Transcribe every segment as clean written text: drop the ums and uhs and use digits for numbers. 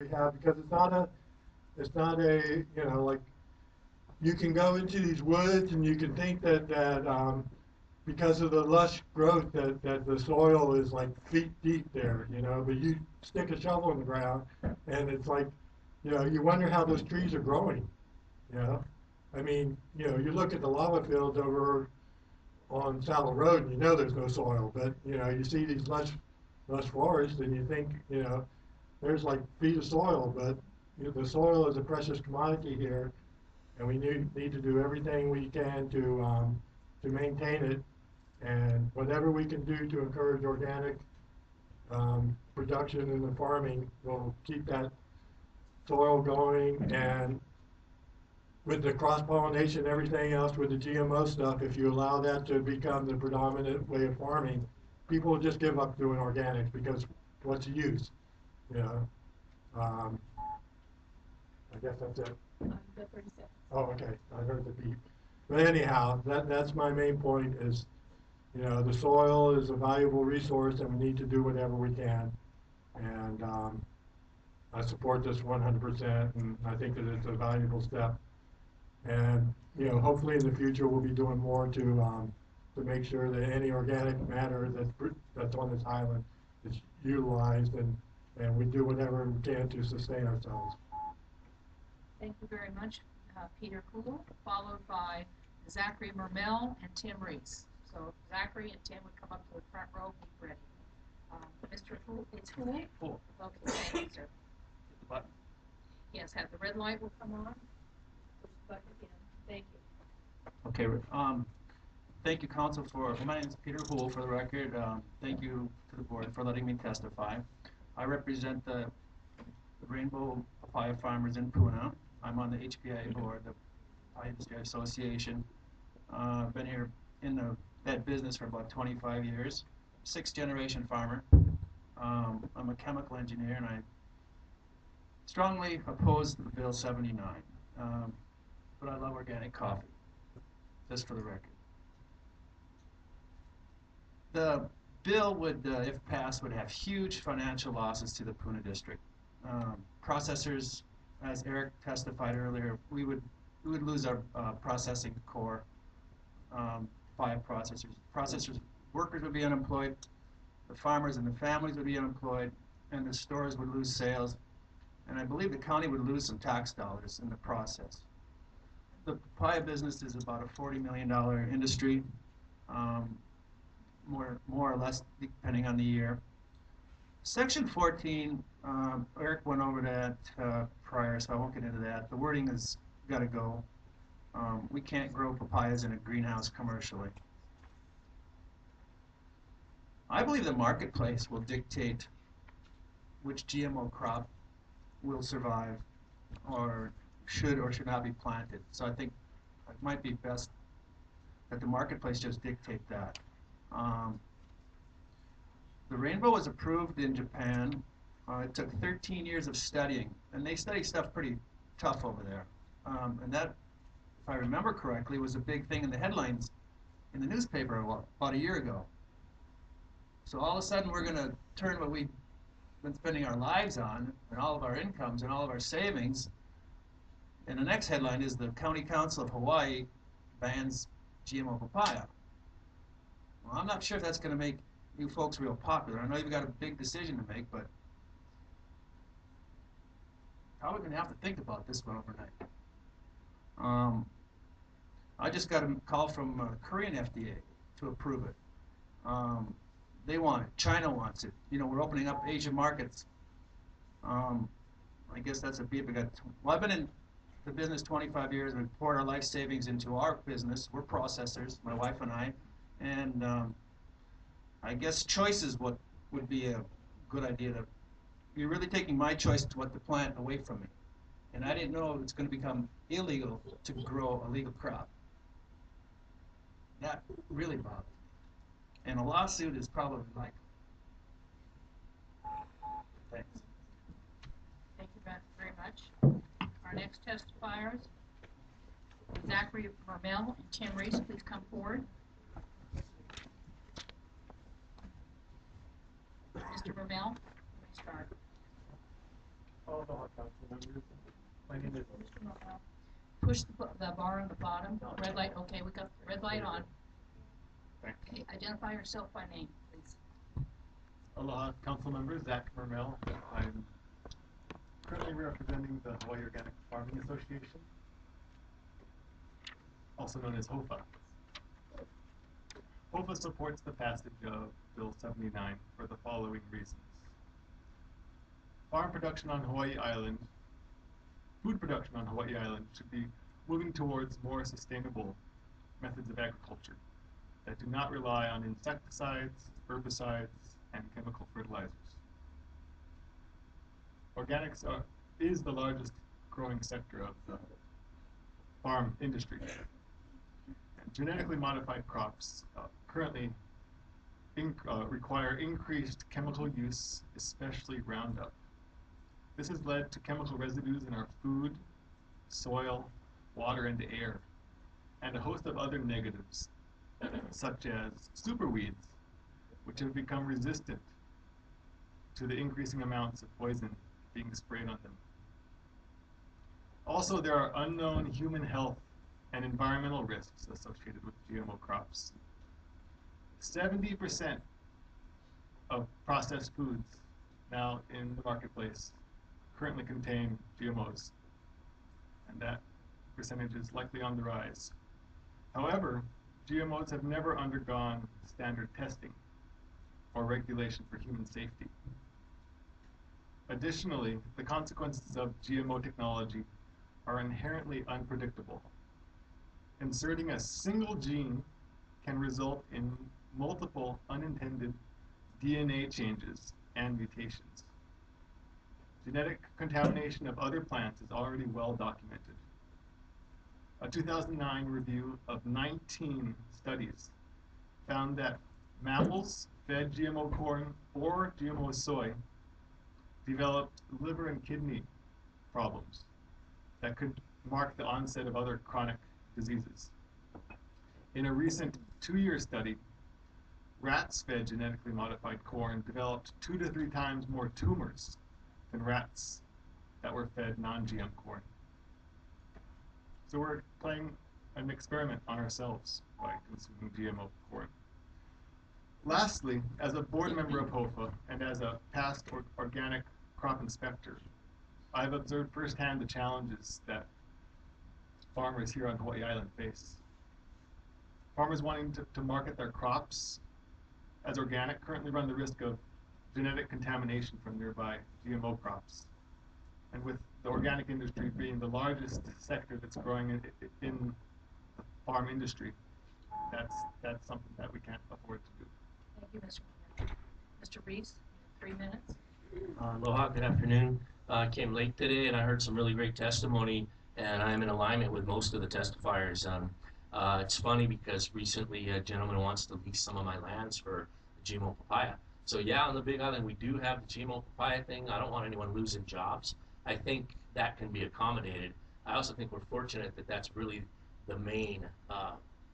we have, because it's not a, you know, like, you can go into these woods and you can think that because of the lush growth that the soil is like feet deep there, you know, but you stick a shovel in the ground and it's like, you know, you wonder how those trees are growing, you know. I mean, you know, you look at the lava fields over on Saddle Road and you know there's no soil, but, you know, you see these lush forests and you think, you know, there's like feet of soil, but you know, the soil is a precious commodity here, and we need to do everything we can to maintain it, and whatever we can do to encourage organic production in the farming will keep that soil going. And with the cross pollination and everything else with the GMO stuff, if you allow that to become the predominant way of farming, people will just give up doing organics because what's the use, you know? Um, I guess that's it. The 36. Oh, okay, I heard the beep. But anyhow, that's my main point is, you know, the soil is a valuable resource and we need to do whatever we can. And I support this 100%, and I think that it's a valuable step. And, you know, hopefully in the future we'll be doing more to make sure that any organic matter that's on this island is utilized, and we do whatever we can to sustain ourselves. Thank you very much, Peter Houle, followed by Zachary Mermel and Tim Rees. So Zachary and Tim would come up to the front row, be ready. Mr. Houle, it's Houle? Houle. Okay, thank you, sir. Hit the button. Yes, have the red light will come on. Push the button again. Thank you. Okay. Thank you, Council, my name is Peter Houle, for the record. Thank you to the board for letting me testify. I represent the Rainbow Papaya Farmers in Puna. I'm on the HPA board, the Papaya Industry Association. I've been here in that business for about 25 years. 6th-generation farmer. I'm a chemical engineer, and I strongly oppose the Bill 79. But I love organic coffee, just for the record. The bill would, if passed, would have huge financial losses to the Puna district. Processors, as Eric testified earlier, we would lose our processing core, papaya processors. Workers would be unemployed, the farmers and the families would be unemployed, and the stores would lose sales, and I believe the county would lose some tax dollars in the process. The papaya business is about a $40 million industry, more or less depending on the year. Section 14, Eric went over that prior, so I won't get into that. The wording has got to go. We can't grow papayas in a greenhouse commercially. I believe the marketplace will dictate which GMO crop will survive or should not be planted. So I think it might be best that the marketplace just dictate that. The rainbow was approved in Japan. It took 13 years of studying, and they study stuff pretty tough over there. And that, if I remember correctly, was a big thing in the headlines in the newspaper about a year ago. So all of a sudden we're going to turn what we've been spending our lives on, and all of our incomes and all of our savings, and the next headline is the County Council of Hawaii bans GMO papaya. Well, I'm not sure if that's going to make you folks real popular. I know you've got a big decision to make, but probably going to have to think about this one overnight. I just got a call from Korean FDA to approve it. They want it. China wants it. You know, we're opening up Asian markets. I guess that's a beep. Well, I've been in the business 25 years. We poured our life savings into our business. We're processors, my wife and I. And I guess choice is what would be a good idea. You're really taking my choice to what to plant away from me. And I didn't know it's going to become illegal to grow a legal crop. That really bothered me. And a lawsuit is probably likely. Thanks. Thank you very much. Our next testifiers, Zachary Mermel and Tim Rees, please come forward. Mr. Mermel, let me start. Aloha, council members. My name is Push the bar on the bottom. Red light. Okay, we got the red light on. Okay, identify yourself by name, please. Aloha, council members. Mermel. I'm currently representing the Hawaii Organic Farming Association, also known as HOFA. HOFA supports the passage of Bill 79 for the following reasons. Farm production on Hawaii Island, food production on Hawaii Island should be moving towards more sustainable methods of agriculture that do not rely on insecticides, herbicides, and chemical fertilizers. Organics is the largest growing sector of the farm industry. And genetically modified crops currently require increased chemical use, especially Roundup. This has led to chemical residues in our food, soil, water, and air, and a host of other negatives, such as superweeds, which have become resistant to the increasing amounts of poison being sprayed on them. Also, there are unknown human health and environmental risks associated with GMO crops. 70% of processed foods now in the marketplace currently contain GMOs, and that percentage is likely on the rise. However, GMOs have never undergone standard testing or regulation for human safety. Additionally, the consequences of GMO technology are inherently unpredictable. Inserting a single gene can result in multiple unintended DNA changes and mutations. Genetic contamination of other plants is already well documented. A 2009 review of 19 studies found that mammals fed GMO corn or GMO soy developed liver and kidney problems that could mark the onset of other chronic diseases. In a recent 2-year study, rats fed genetically modified corn developed 2 to 3 times more tumors than rats that were fed non-GM corn. So we're playing an experiment on ourselves by consuming GMO corn. Lastly, as a board member of HOFA and as a past organic crop inspector, I've observed firsthand the challenges that farmers here on Hawaii Island face. Farmers wanting to market their crops as organic currently run the risk of genetic contamination from nearby GMO crops. And with the organic industry being the largest sector that's growing in the farm industry, that's something that we can't afford to do. Thank you, Mr. Memel. Mr. Rees, 3 minutes. Aloha, good afternoon. I came late today and I heard some really great testimony, and I'm in alignment with most of the testifiers. It's funny because recently a gentleman wants to lease some of my lands for the GMO papaya. So yeah, on the Big Island we do have the GMO papaya thing. I don't want anyone losing jobs. I think that can be accommodated. I also think we're fortunate that that's really the main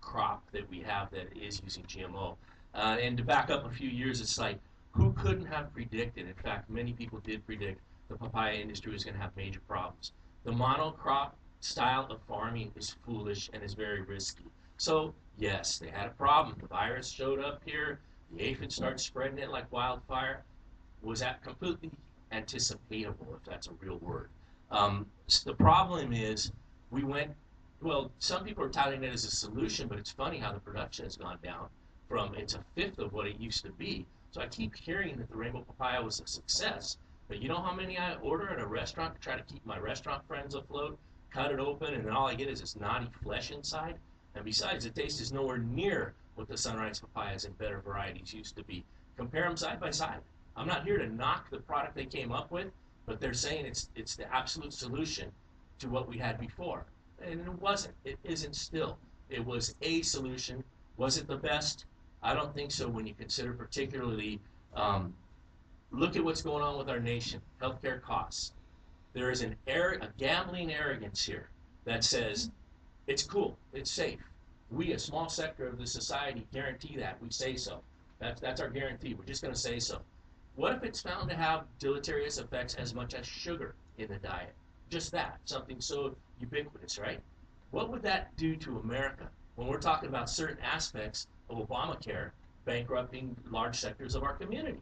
crop that we have that is using GMO. And to back up a few years, it's like, who couldn't have predicted? In fact, many people did predict the papaya industry was going to have major problems. The monocrop style of farming is foolish and is very risky. So yes, they had a problem. The virus showed up here. The aphid started spreading it like wildfire. Was that completely anticipatable, if that's a real word? The problem is we went, well, some people are touting it as a solution, but it's funny how the production has gone down from, it's a fifth of what it used to be. So I keep hearing that the rainbow papaya was a success, but you know how many I order at a restaurant to try to keep my restaurant friends afloat? Cut it open, and then all I get is this knotty flesh inside. And besides, the taste is nowhere near what the sunrise papayas and better varieties used to be. Compare them side by side. I'm not here to knock the product they came up with, but they're saying it's the absolute solution to what we had before. And it wasn't. It isn't still. It was a solution. Was it the best? I don't think so when you consider particularly, look at what's going on with our nation, healthcare costs. There is a gambling arrogance here that says it's cool, it's safe. We, a small sector of the society, guarantee that. We say so. That's our guarantee. We're just going to say so. What if it's found to have deleterious effects as much as sugar? in the diet. Just that, something so ubiquitous, right? What would that do to America when we're talking about certain aspects of Obamacare bankrupting large sectors of our community?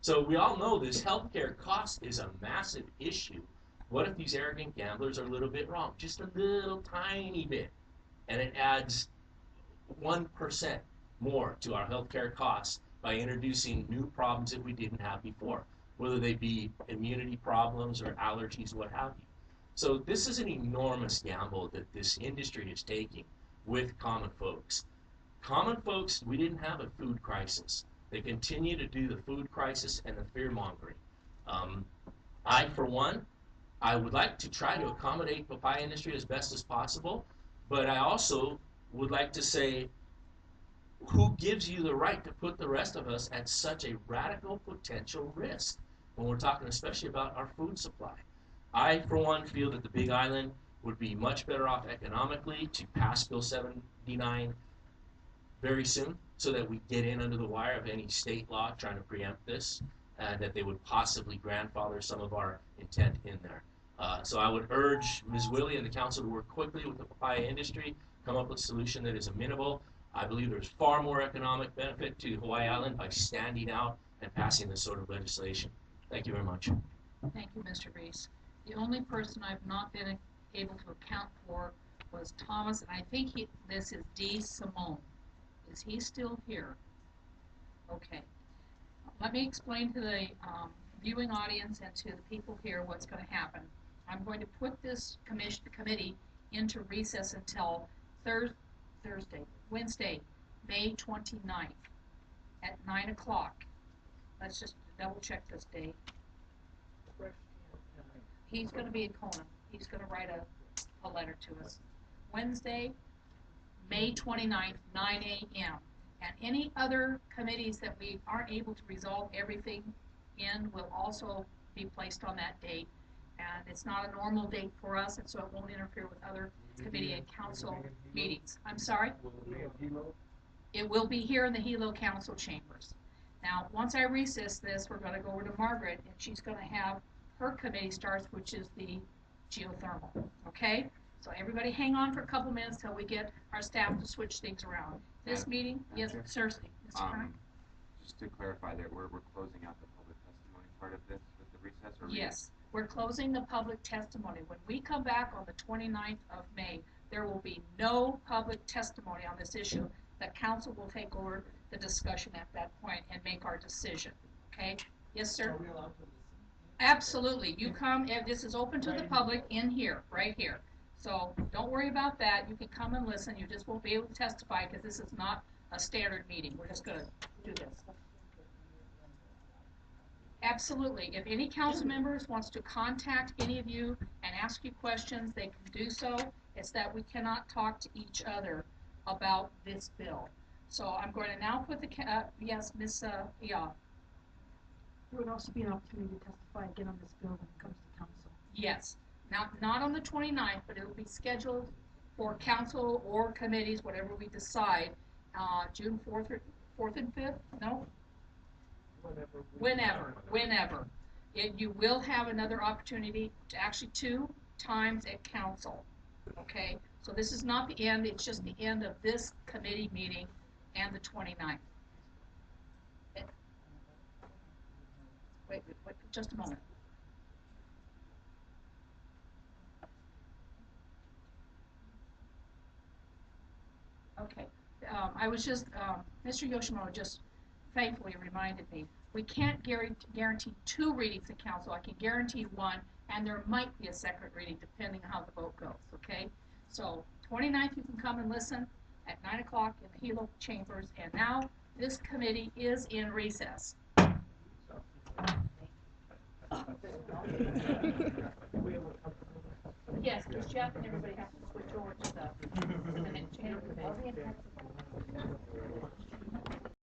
So we all know this healthcare cost is a massive issue. What if these arrogant gamblers are a little bit wrong? Just a little tiny bit. And it adds 1% more to our healthcare costs by introducing new problems that we didn't have before, whether they be immunity problems or allergies, what have you. So this is an enormous gamble that this industry is taking with common folks. Common folks, we didn't have a food crisis. They continue to do the food crisis and the fear mongering. I, for one, I would like to try to accommodate papaya industry as best as possible, but I also would like to say, who gives you the right to put the rest of us at such a radical potential risk when we're talking especially about our food supply? I, for one, feel that the Big Island would be much better off economically to pass Bill 79 very soon so that we get in under the wire of any state law trying to preempt this, and that they would possibly grandfather some of our intent in there. So I would urge Ms. Willie and the council to work quickly with the papaya industry, come up with a solution that is amenable. I believe there's far more economic benefit to Hawaii Island by standing out and passing this sort of legislation. Thank you very much. Thank you, Mr. Rees. The only person I've not been able to account for was Thomas, and I think this is D. Simone. Is he still here? Okay. Let me explain to the viewing audience and to the people here what's going to happen. I'm going to put this committee into recess until Wednesday, May 29th at 9 o'clock. Let's just double check this date. He's going to be in Kona. He's going to write a letter to us. Wednesday, May 29th, 9 a.m. And any other committees that we aren't able to resolve everything in will also be placed on that date. And it's not a normal date for us, and so it won't interfere with other committee and council meetings. I'm sorry? It will be here in the Hilo council chambers. Now, once I recess this, we're going to go over to Margaret, and she's going to have her committee starts, which is the geothermal. Okay? So everybody hang on for a couple minutes till we get our staff to switch things around. This meeting, yes, certainly. Mr. Kern? Just to clarify that we're closing out the public testimony part of this with the recess? Or Yes, we're closing the public testimony. When we come back on the 29th of May, there will be no public testimony on this issue. The council will take over the discussion at that point and make our decision. Okay? Yes, sir? Are we allowed to listen? Absolutely. You come, and this is open to the public in here, right here. So don't worry about that. You can come and listen. You just won't be able to testify because this is not a standard meeting. We're just going to do this. Absolutely. If any council members wants to contact any of you and ask you questions, they can do so. It's that we cannot talk to each other about this bill. So I'm going to now put the, yes, Ms. Eoff. There would also be an opportunity to testify again on this bill when it comes to council. Yes. Not on the 29th, but it will be scheduled for council or committees, whatever we decide, June 4th and 5th? No? Whenever. You will have another opportunity, to actually 2 times at council. Okay? So this is not the end, it's just the end of this committee meeting and the 29th. Wait, just a moment. Okay, I was just, Mr. Yoshimoto just thankfully reminded me, we can't guarantee 2 readings in council. I can guarantee 1, and there might be a second reading depending on how the vote goes, okay? So 29th you can come and listen at 9 o'clock in the Hilo chambers, and now this committee is in recess. Yes, because Jeff and everybody has to switch over to the minute change.